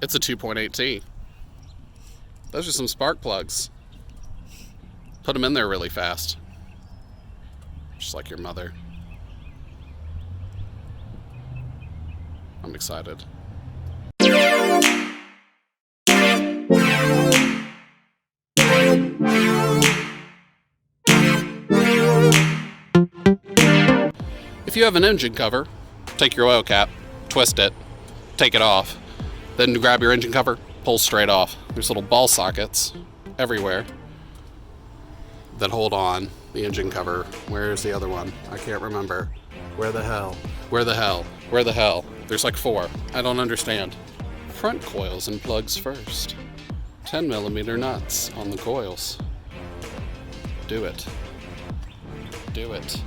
It's a 2.8T. Those are some spark plugs. Put them in there really fast. Just like your mother. I'm excited. If you have an engine cover, take your oil cap, twist it, take it off, then grab your engine cover, pull straight off. There's little ball sockets everywhere that hold on the engine cover. Where's the other one? I can't remember. Where the hell? Where the hell? Where the hell? There's like 4. I don't understand. Front coils and plugs first. 10mm nuts on the coils. Do it. Do it.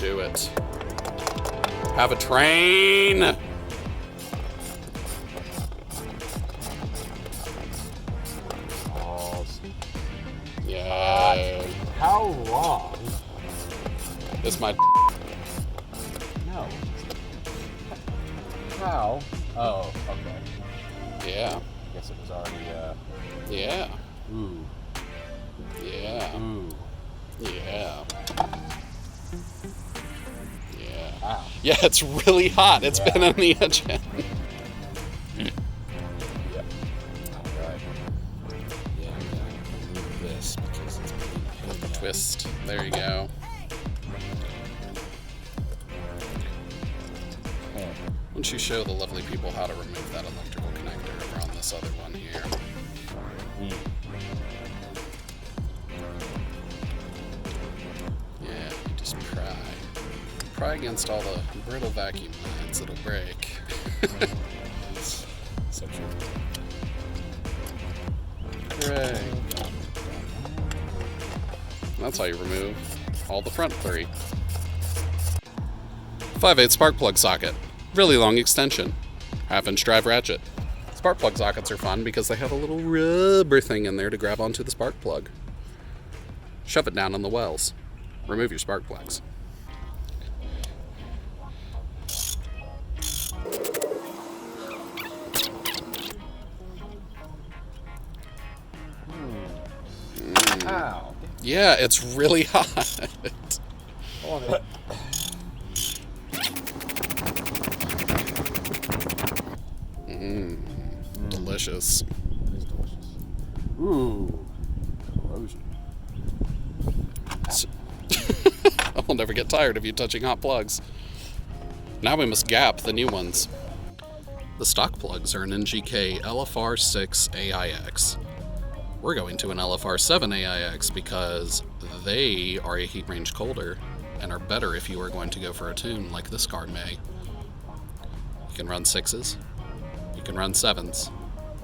Do it. Have a train! Yeah. How long? It's my... No. How? Oh, okay. Yeah. I guess it was already, Yeah. Ooh. Yeah. Ooh. Yeah. Yeah. Wow. Yeah, it's really hot. It's been on the engine. Yep. Alright. Yeah, I'm gonna move this because it's being hit. Twist. There you go. Okay. Why don't you show the lovely people how to remove that electrical connector over on this other one here? Yeah, you just pry. Pry against all the brittle vacuum lines, it'll break. So true. Hooray. That's how you remove all the front 3. 5/8 spark plug socket. Really long extension. 1/2-inch drive ratchet. Spark plug sockets are fun because they have a little rubber thing in there to grab onto the spark plug. Shove it down in the wells. Remove your spark plugs. Ow. Yeah, it's really hot. Hold it. Delicious. It is delicious. Ooh. Corrosion. I'll never get tired of you touching hot plugs. Now we must gap the new ones. The stock plugs are an NGK LFR7AIX. We're going to an LFR7AIX because they are a heat range colder and are better if you are going to go for a tune like this car may. You can run 6s, you can run 7s.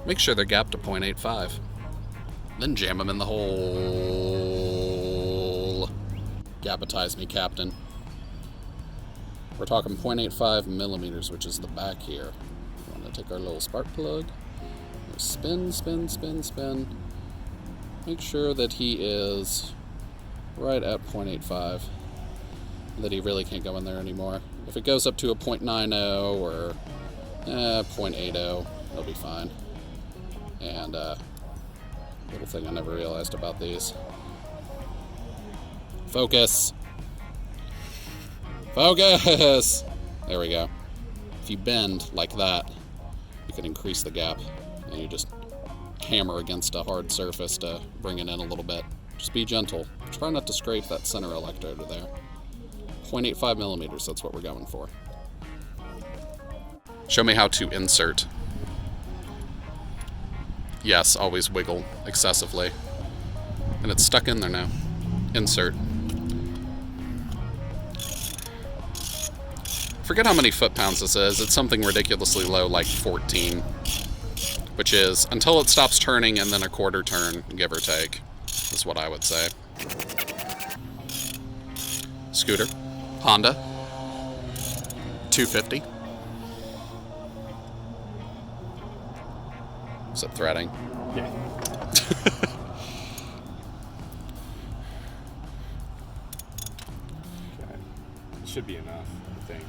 Make sure they're gapped to 0.85. Then jam them in the hole. Gapitize me, Captain. We're talking 0.85mm, which is the back here. We're going to take our little spark plug, spin, spin, spin, spin. Make sure that he is right at 0.85, that he really can't go in there anymore. If it goes up to a 0.90 or 0.80, he'll be fine. And little thing I never realized about these. Focus! Focus! There we go. If you bend like that, you can increase the gap, and you just hammer against a hard surface to bring it in a little bit. Just be gentle. Try not to scrape that center electrode there. 0.85mm, that's what we're going for. Show me how to insert. Yes, always wiggle excessively. And it's stuck in there now. Insert. Forget how many foot-pounds this is. It's something ridiculously low, like 14. Which is, until it stops turning and then a quarter turn, give or take, is what I would say. Scooter. Honda. 250. Is it threading? Yeah. Okay. Should be enough, I think.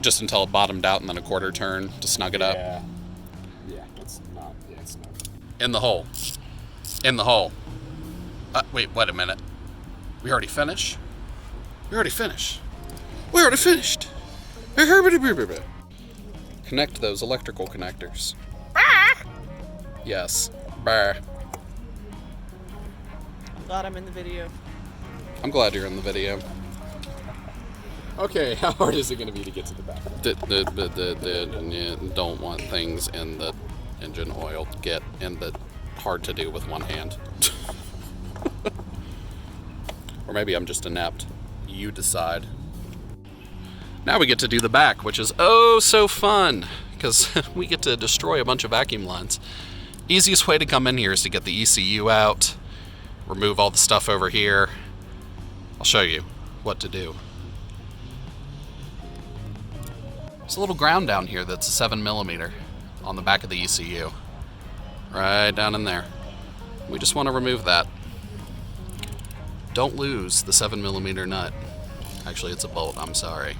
Just until it bottomed out and then a quarter turn to snug it up. Yeah, it's not. Yeah, it's not. In the hole. In the hole. Wait a minute. We already finished? We already finished. We already finished. Connect those electrical connectors. Yes. Brr. Glad I'm in the video. I'm glad you're in the video. Okay, how hard is it going to be to get to the back? Don't want things in the engine oil get in the hard to do with one hand. Or maybe I'm just inept. You decide. Now we get to do the back, which is oh so fun, because we get to destroy a bunch of vacuum lines. Easiest way to come in here is to get the ECU out, remove all the stuff over here. I'll show you what to do. There's a little ground down here that's 7mm on the back of the ECU. Right down in there. We just want to remove that. Don't lose the 7mm nut. Actually, it's a bolt, I'm sorry.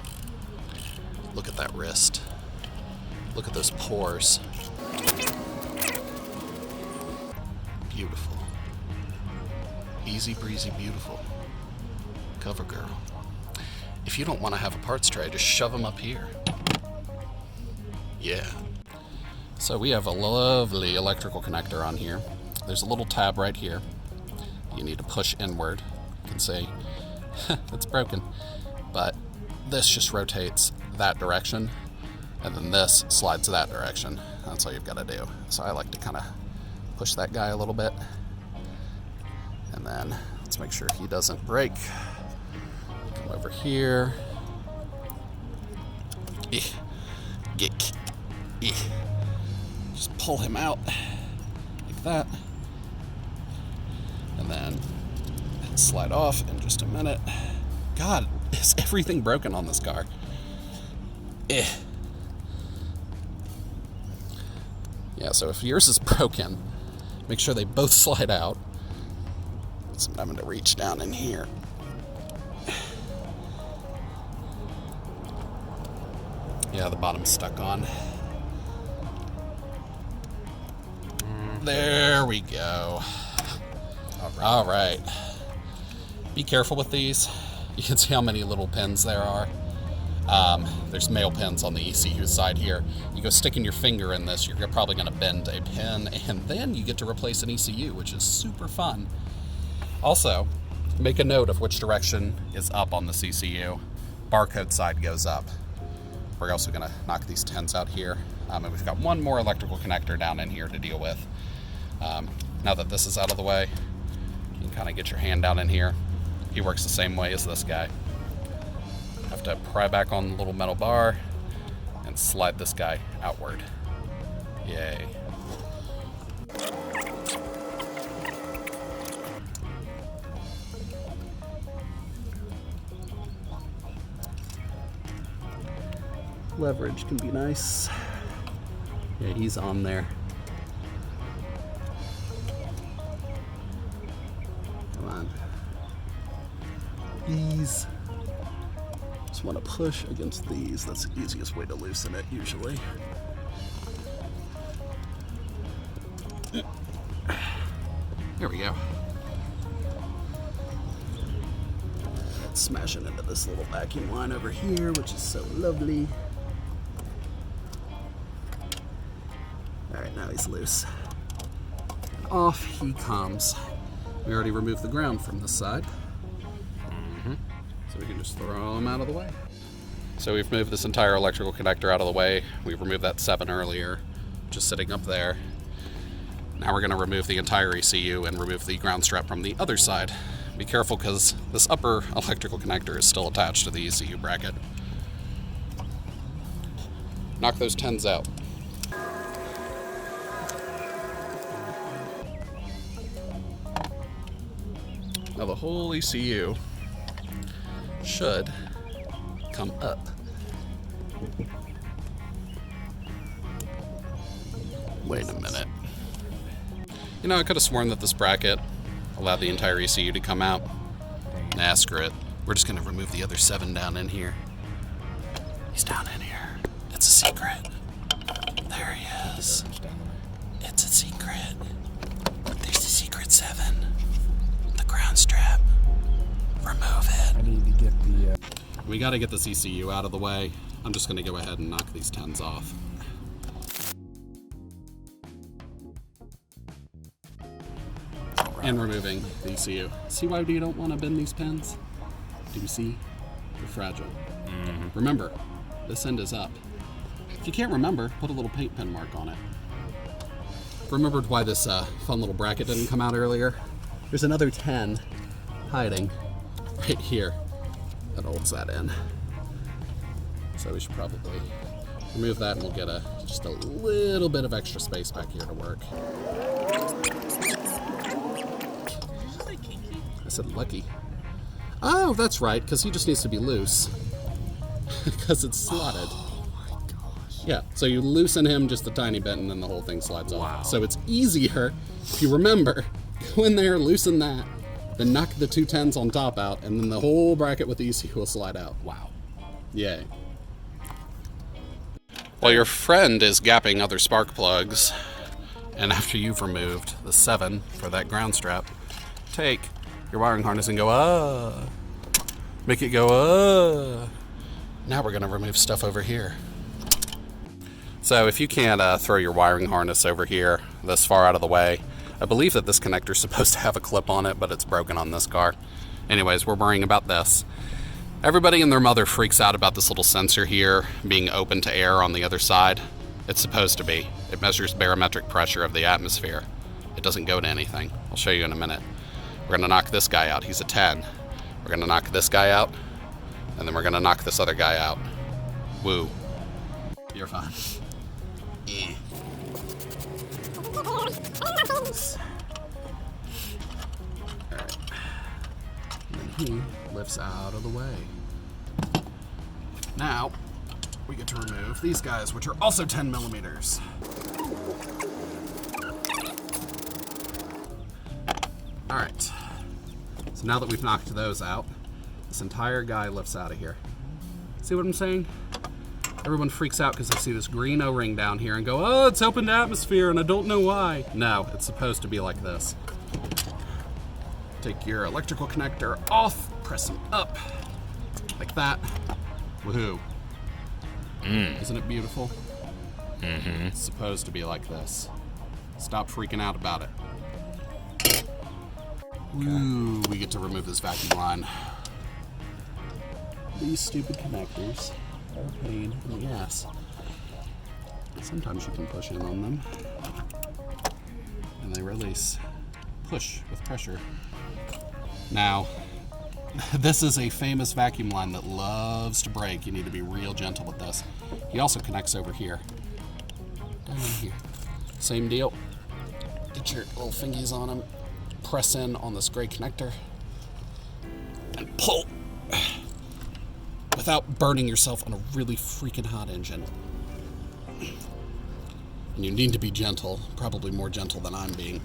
Look at that wrist. Look at those pores. Beautiful. Easy breezy beautiful. Cover girl. If you don't want to have a parts tray, just shove them up here. Yeah. So we have a lovely electrical connector on here. There's a little tab right here. You need to push inward. You can see it's broken. But this just rotates that direction, and then this slides that direction. That's all you've got to do. So I like to kind of push that guy a little bit. And then let's make sure he doesn't break. Come over here. Just pull him out like that. And then slide off in just a minute. God, is everything broken on this car? Yeah, so if yours is broken, make sure they both slide out. So I'm having to reach down in here. Yeah, the bottom's stuck on. There we go. All right. Be careful with these. You can see how many little pins there are. There's male pins on the ECU side here. You go sticking your finger in this, you're probably going to bend a pin, and then you get to replace an ECU, which is super fun. Also, make a note of which direction is up on the ECU. Barcode side goes up. We're also going to knock these 10s out here. And we've got one more electrical connector down in here to deal with. Now that this is out of the way, you can kind of get your hand down in here. He works the same way as this guy. Have to pry back on the little metal bar and slide this guy outward. Yay. Leverage can be nice. Yeah, he's on there. Come on. These. Just want to push against these. That's the easiest way to loosen it, usually. There we go. Smashing into this little vacuum line over here, which is so lovely. Alright, now he's loose. And off he comes. We already removed the ground from this side. So we can just throw him out of the way. So we've moved this entire electrical connector out of the way. We removed that 7 earlier, just sitting up there. Now we're going to remove the entire ECU and remove the ground strap from the other side. Be careful because this upper electrical connector is still attached to the ECU bracket. Knock those 10s out. Now the whole ECU should come up. Wait a minute. You know, I could have sworn that this bracket allowed the entire ECU to come out. Nah, screw it. We're just going to remove the other 7 down in here. He's down in here. It's a secret. There he is. It's a secret. There's the secret 7. The ground strap. Remove it. I need to get the... We got to get this ECU out of the way. I'm just going to go ahead and knock these 10s off. And removing the ECU. See why you don't want to bend these pins? Do you see? They're fragile. Remember, this end is up. If you can't remember, put a little paint pen mark on it. Remembered why this fun little bracket didn't come out earlier? There's another 10 hiding right here that holds that in. So we should probably remove that and we'll get just a little bit of extra space back here to work. I said lucky. Oh, that's right, because he just needs to be loose. Because it's slotted. Oh my gosh. Yeah, so you loosen him just a tiny bit and then the whole thing slides off. Wow. So it's easier, if you remember, go in there, loosen that, then knock the 2 10s on top out, and then the whole bracket with the ECU will slide out. Wow. Yay. While your friend is gapping other spark plugs, and after you've removed the 7 for that ground strap, take your wiring harness and go, make it go, Now we're gonna remove stuff over here. So if you can't throw your wiring harness over here this far out of the way, I believe that this connector's supposed to have a clip on it, but it's broken on this car. Anyways, we're worrying about this. Everybody and their mother freaks out about this little sensor here being open to air on the other side. It's supposed to be. It measures barometric pressure of the atmosphere. It doesn't go to anything. I'll show you in a minute. We're gonna knock this guy out. He's a 10. We're gonna knock this guy out, and then we're gonna knock this other guy out. Woo. You're fine. Alright. And then he lifts out of the way. Now, we get to remove these guys, which are also 10 millimeters. Alright. So now that we've knocked those out, this entire guy lifts out of here. See what I'm saying? Everyone freaks out because they see this green O-ring down here and go, oh, it's open to atmosphere and I don't know why. No, it's supposed to be like this. Take your electrical connector off, press them up, like that. Woohoo. Isn't it beautiful? It's supposed to be like this. Stop freaking out about it. Ooh, we get to remove this vacuum line. These stupid connectors are a pain in the ass. Sometimes you can push in on them and they release. Push with pressure. Now, this is a famous vacuum line that loves to break. You need to be real gentle with this. He also connects over here. Down in here. Same deal. Get your little fingies on him. Press in on this gray connector. And pull. Without burning yourself on a really freaking hot engine. And you need to be gentle. Probably more gentle than I'm being.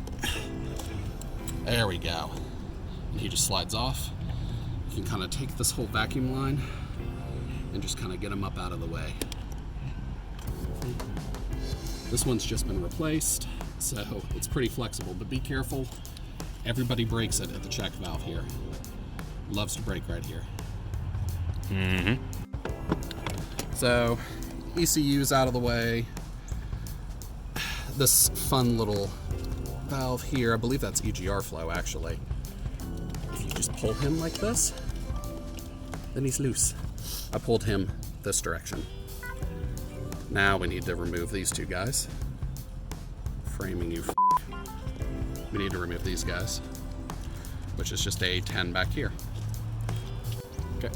There we go. And he just slides off. You can kind of take this whole vacuum line and just kind of get him up out of the way. This one's just been replaced, so it's pretty flexible, but be careful. Everybody breaks it at the check valve here. Loves to break right here. So, ECU's out of the way. This fun little valve here, I believe that's EGR flow actually. If you just pull him like this, then he's loose. I pulled him this direction. Now we need to remove these two guys. Framing you. We need to remove these guys, which is just a 10 back here. Okay.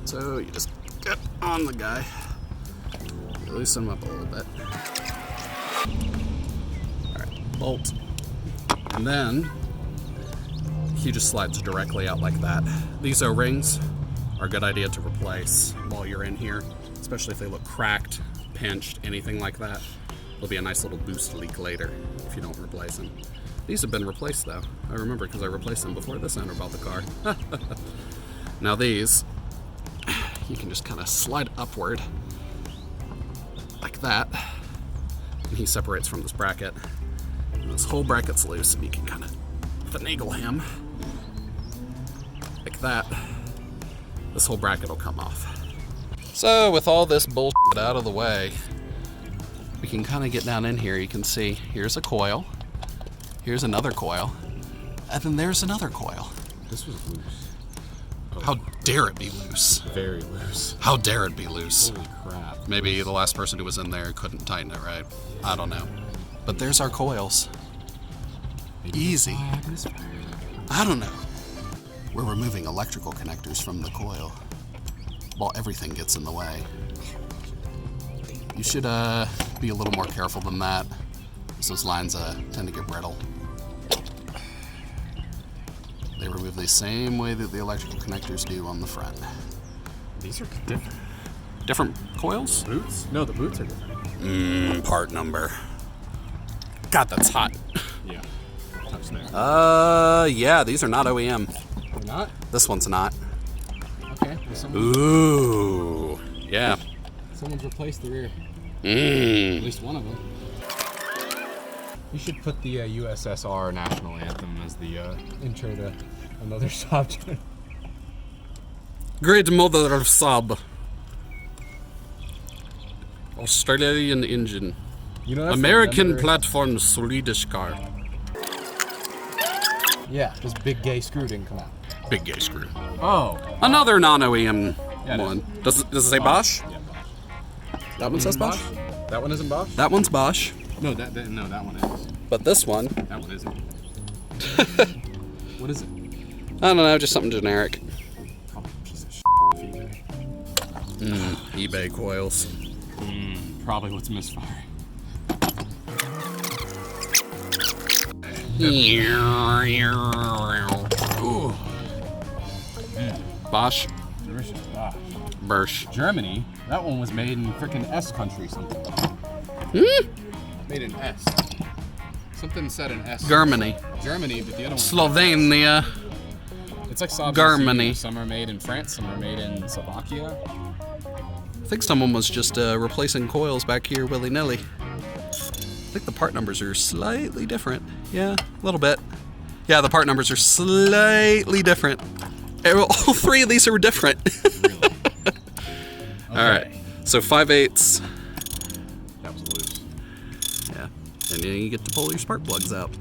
So you just get on the guy, loosen him up a little bit. All right, bolt. And then he just slides directly out like that. These O-rings are a good idea to replace while you're in here, especially if they look cracked, pinched, anything like that. There'll be a nice little boost leak later if you don't replace them. These have been replaced though. I remember because I replaced them before this owner bought the car. Now these, you can just kind of slide upward like that. And he separates from this bracket. And this whole bracket's loose, and you can kind of finagle him. Like that. This whole bracket will come off. So with all this bullshit out of the way, we can kind of get down in here. You can see here's a coil, here's another coil, and then there's another coil. This was loose. Oh, How dare it be loose? very loose. How dare it be loose? Holy crap. Maybe the last person who was in there couldn't tighten it right. I don't know. But there's our coils. Easy. I don't know. We're removing electrical connectors from the coil while everything gets in the way. You should be a little more careful than that, because those lines tend to get brittle. They remove the same way that the electrical connectors do on the front. These are different. Different coils? Boots? No, the boots are different. Part number. God, that's hot. Yeah. Touch there. Yeah, these are not OEM. They're not? This one's not. Okay. Well, Ooh, yeah. someone's replaced the rear. At least one of them. You should put the USSR national anthem as the intro to another Saab channel. Great mother of Saab. Australian engine. You know, that's American platform, Swedish car. Yeah, this big gay screw didn't come out. Big gay screw. Oh. Another non-OEM Yeah, one. Does it say Bosch? Yeah, Bosch. That one says Bosch? That one isn't Bosch? That one's Bosch. No, that one is. But this one, That one isn't. What is it? I don't know, just something generic. Oh, piece of eBay. eBay coils. Probably what's misfiring. Ooh. Bosch. Delicious Bosch. Bursch. Germany. That one was made in frickin' S country something. Made in S. Something said in S. Germany. Germany, but the other one. Slovenia. It's like Saab. Germany. Some are made in France, some are made in Slovakia. I think someone was just replacing coils back here willy-nilly. I think the part numbers are slightly different. Yeah, a little bit. Yeah, the part numbers are slightly different. All three of these are different. Really? Okay. All right, so 5/8. That was loose. Yeah, and then you get to pull your spark plugs out.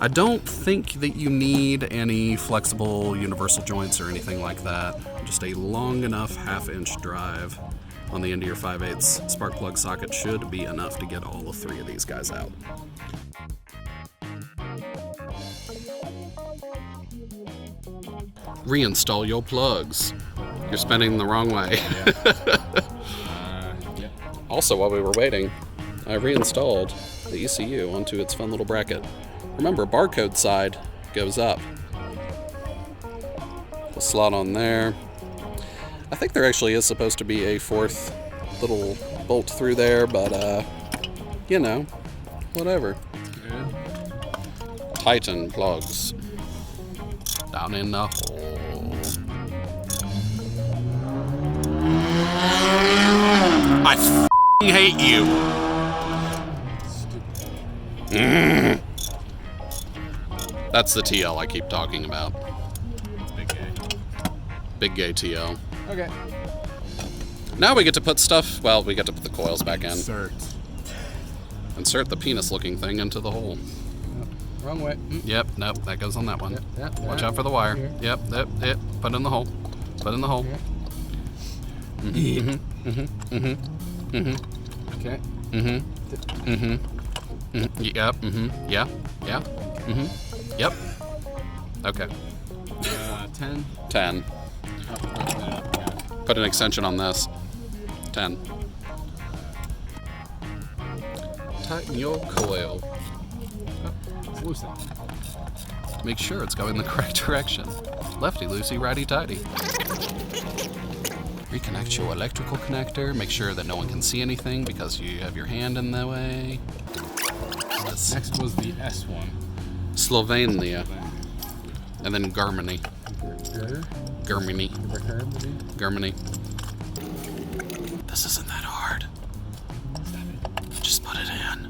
I don't think that you need any flexible universal joints or anything like that. Just a long enough half-inch drive on the end of your 5/8 spark plug socket should be enough to get all three of these guys out. Reinstall your plugs. You're spinning the wrong way. Yeah. Also, while we were waiting, I reinstalled the ECU onto its fun little bracket. Remember, barcode side goes up. The slot on there. I think there actually is supposed to be a fourth little bolt through there, but you know, whatever. Good. Tighten plugs. Down in the hole. I f***ing hate you. Stupid. That's the TL I keep talking about. It's big gay. Big gay TL. Okay. Now we get to put stuff, well, we get to put the coils back in. Insert the penis-looking thing into the hole. Wrong way. Yep, nope, that goes on that one. Yep, Watch out for the wire. Here. Yep, yep, put it in the hole. Put it in the hole. Okay. Yep, yeah, yep. Okay. 10. 10. Put an extension on this. 10. Tighten your coil. It's loose then. Make sure it's going the correct direction. Lefty loosey, righty tighty. Reconnect your electrical connector. Make sure that no one can see anything because you have your hand in the way. Next was the S1. Slovenia. And then Germany. Germany. Germany. The This isn't that hard. Just put it in.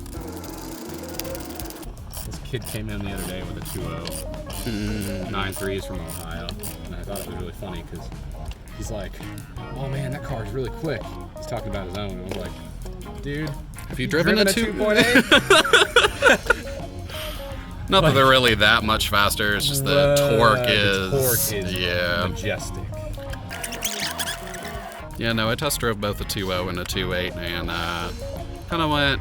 This kid came in the other day with a 2.0. 9.3 is from Ohio. And I thought it was really funny because he's like, oh man, that car is really quick. He's talking about his own. And I was like, dude, have you driven a 2.8? Not that they're really that much faster, it's just the torque is yeah. Majestic. Yeah, no, I test drove both a 2.0 and a 2.8 and kind of went,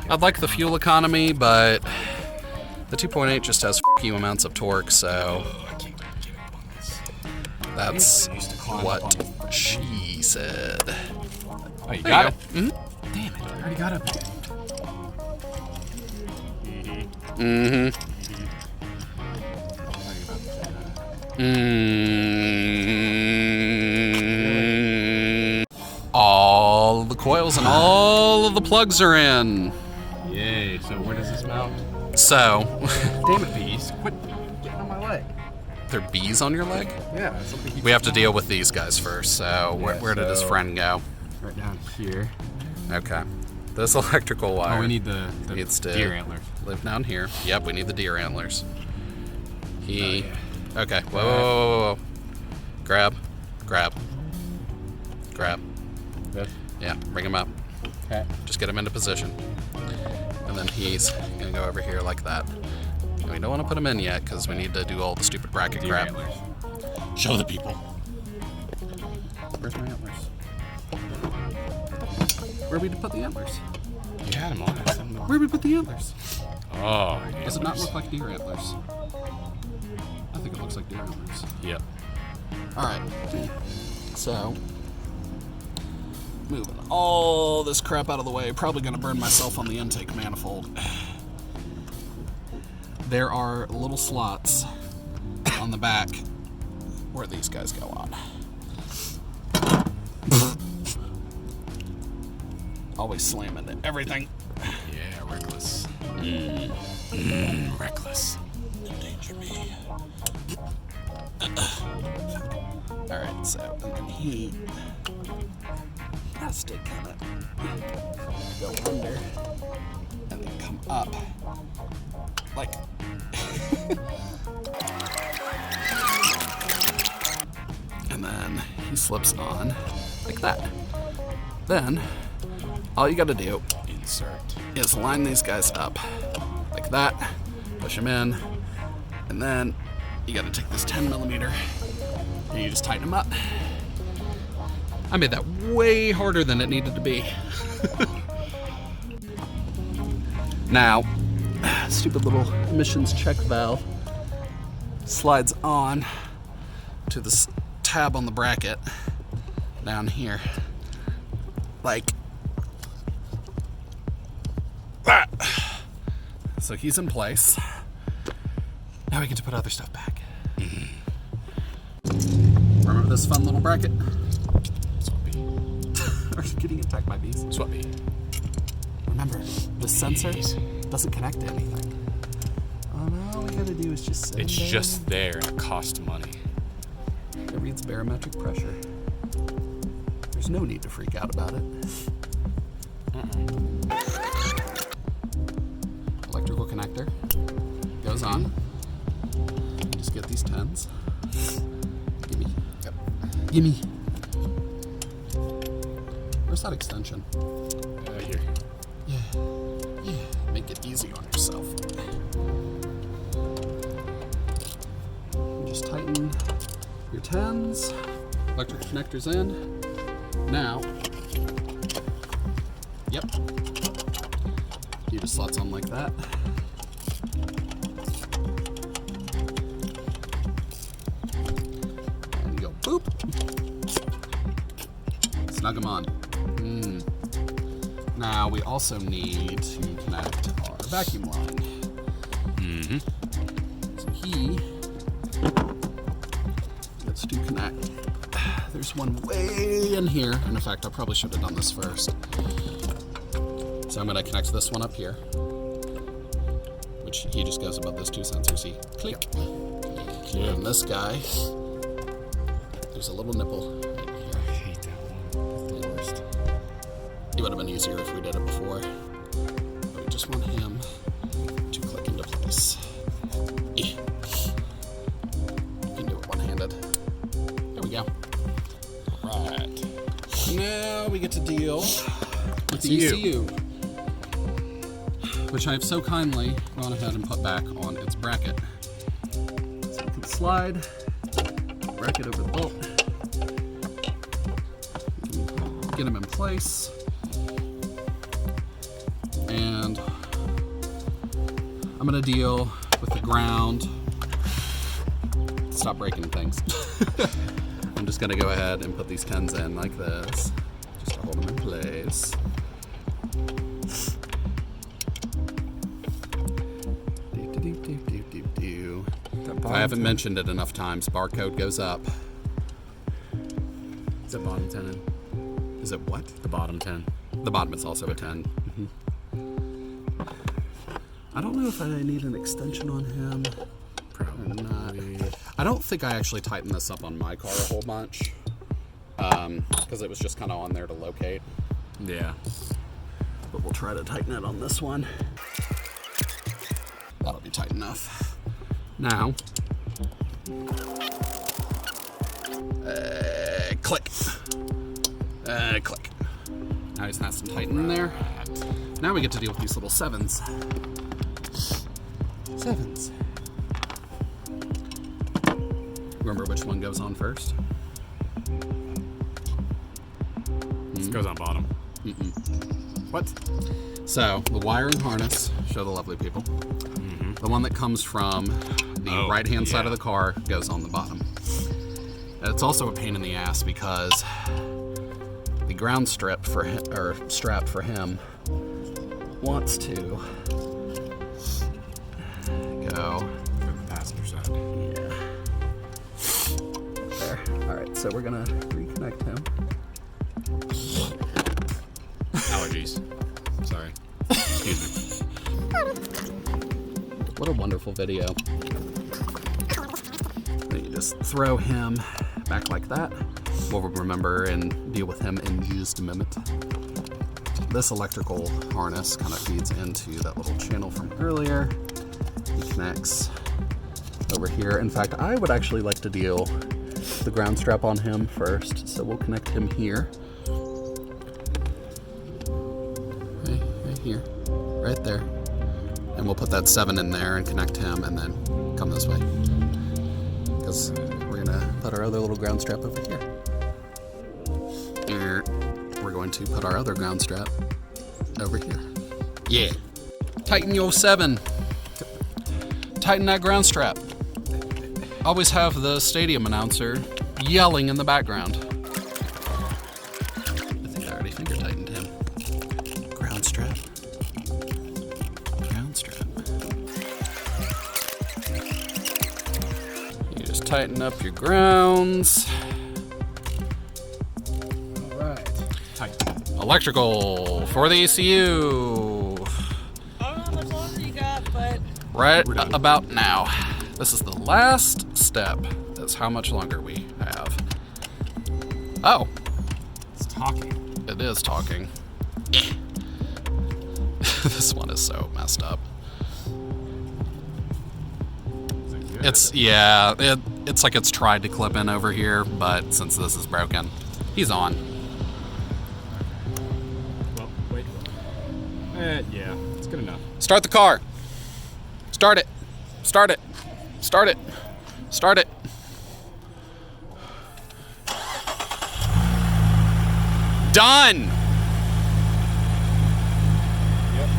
I'd like the fuel economy, but the 2.8 just has few amounts of torque, so that's what she said. Oh, you got it? Mm-hmm. Damn it, I already got it. Mm-hmm. All the coils and all of the plugs are in. Yay, so where does this mount? So. Damn it, bees. Quit getting on my leg. There are bees on your leg? Yeah. Something we have to deal with these guys first, so where did his friend go? Right down here. Okay. This electrical wire. Oh, we need the deer antlers. Live down here. Yep, we need the deer antlers. Okay. Whoa, whoa, whoa, whoa, whoa. Grab. Good. Yeah, bring him up. Okay. Just get him into position. And then he's gonna go over here like that. And we don't want to put him in yet because we need to do all the stupid bracket deer crap. Antlers. Show the people. Where's my antlers? Where we put the antlers? You had them on it. Where we put the antlers? Oh, Does it not look like deer antlers? I think it looks like deer antlers. Yep. Alright. So, moving all this crap out of the way. Probably going to burn myself on the intake manifold. There are little slots on the back where these guys go on. Always slam into everything. Yeah, reckless. Reckless. Endanger me. Alright, so, and then he has to kind of go under and then come up like and then he slips on like that. Then all you gotta do is line these guys up like that, push them in, and then you gotta take this 10mm and you just tighten them up. I made that way harder than it needed to be. Now, stupid little emissions check valve slides on to this tab on the bracket down here, like that. So he's in place. Now we get to put other stuff back. Remember this fun little bracket? Are you getting attacked by bees? Sweaty. Remember, the sensor doesn't connect to anything. All we gotta do is just send It's just there and it costs money. It reads barometric pressure. There's no need to freak out about it. Electrical connector goes on. Just get these 10s. Gimme. Yep. Gimme. Where's that extension? Here. Yeah. Make it easy on yourself. And just tighten your 10s. Electric connectors in. Now, yep. You just slots on like that. And you go boop. Snug them on. Now we also need to connect our vacuum line. So he gets to connect. There's one way in here, and in fact I probably should have done this first. So I'm going to connect this one up here, which he just goes above those two sensors. He click. And this guy, there's a little nipple right here. I hate that one. It would have been easier if we did it before. But we just want him to click into place. You can do it one-handed. There we go. Right. Now we get to deal with the ECU, which I've so kindly gone ahead and put back on its bracket. So we can slide the bracket over the bolt, get them in place, and I'm gonna deal with the ground. Stop breaking things. I'm just gonna go ahead and put these pins in like this, just to hold them in place. I haven't mentioned it enough times. Barcode goes up. Is it bottom 10 in? Is it what? The bottom 10. The bottom is also a 10. I don't know if I need an extension on him. Probably not. I don't think I actually tightened this up on my car a whole bunch. Because it was just kind of on there to locate. Yeah. But we'll try to tighten it on this one. That'll be tight enough. Now, click. Click. Now he's nice and tight in there. Now we get to deal with these little sevens. Sevens. Remember which one goes on first? This goes on bottom. What? So, the wiring harness, show the lovely people. The one that comes from the right-hand side of the car goes on the bottom. And it's also a pain in the ass because the ground strap for him wants to go the passenger side. Yeah. There. All right, so we're gonna reconnect him. Allergies. Sorry. Excuse me. What a wonderful video. Then you just throw him back like that. We'll remember and deal with him in just a minute. This electrical harness kind of feeds into that little channel from earlier. He connects over here. In fact, I would actually like to deal the ground strap on him first. So we'll connect him here. Right here. Right there. And we'll put that 7 in there and connect him and then come this way. Because we're gonna put our other little ground strap over here. And we're going to put our other ground strap over here. Yeah. Tighten your 7. Tighten that ground strap. Always have the stadium announcer yelling in the background. I think I already finger tightened him. Ground strap. You just tighten up your grounds. All right. Tight. Electrical for the ECU. I don't know how much longer you got, but... Right about now. This is the last step. That's how much longer we have. Oh. It's talking. It is talking. This one is so messed up. It's like it's tried to clip in over here, but since this is broken, he's on. Well, wait. Yeah, it's good enough. Start the car. Start it. Start it. Start it. Start it. Done. Yep.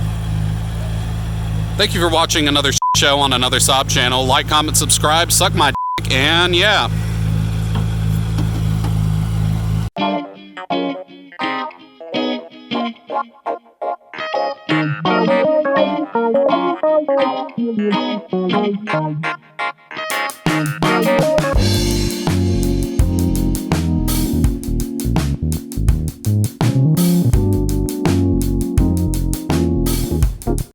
Thank you for watching another show on another Saab channel. Like, comment, subscribe, suck my dick, and yeah. Thank you.